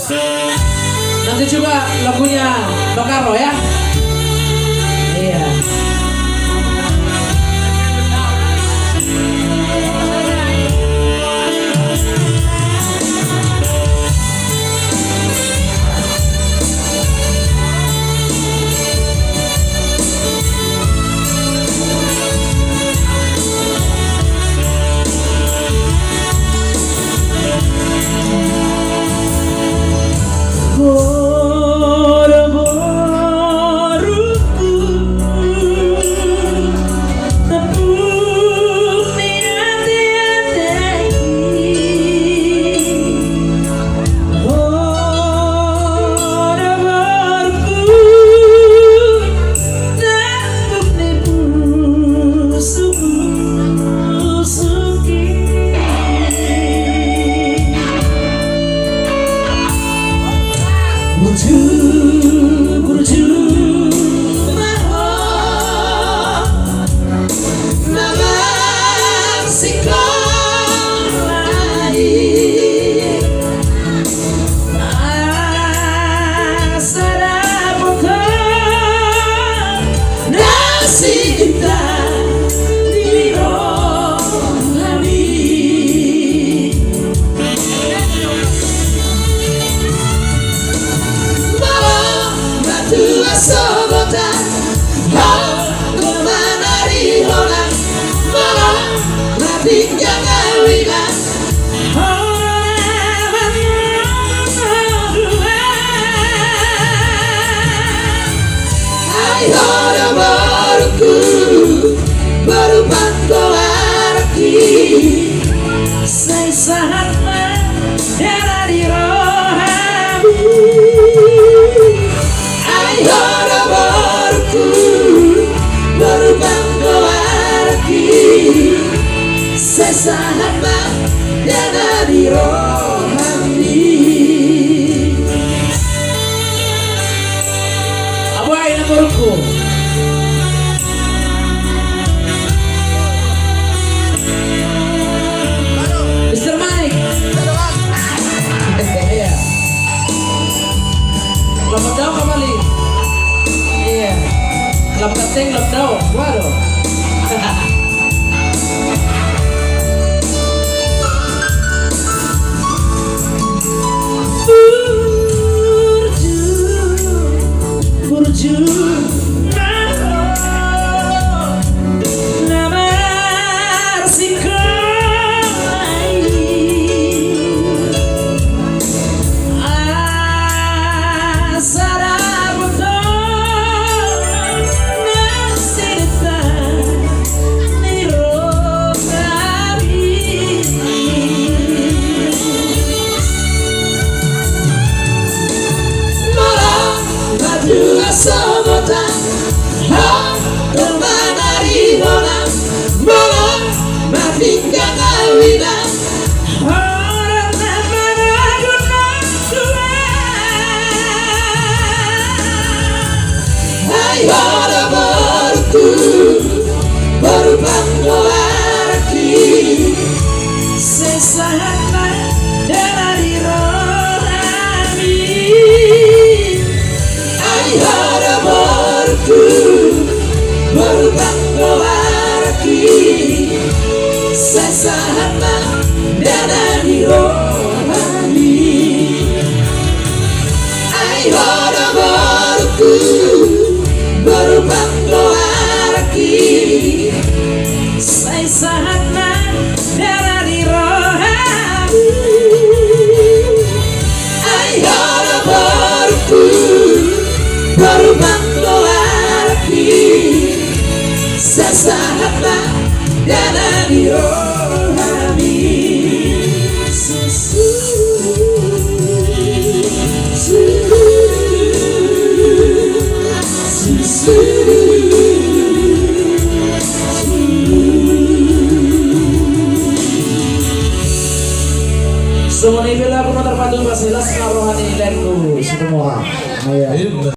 Nanti juga lagunya Bakaro ya. Iya. Sahabat yang dari rohani. Apa yang menurutku? Mr. Mike. Iya. Lambat daw kembali. Iya. Lambat ting lambat daw. Waduh. Sahabat dan di rohani. Ayo baruku berubah lagi. Saya sahabat dan di rohani. Ayo baruku berubah lagi. Sahabat dan di rohani. Semua ini bila aku terpadu basilas rohani dan ku semua.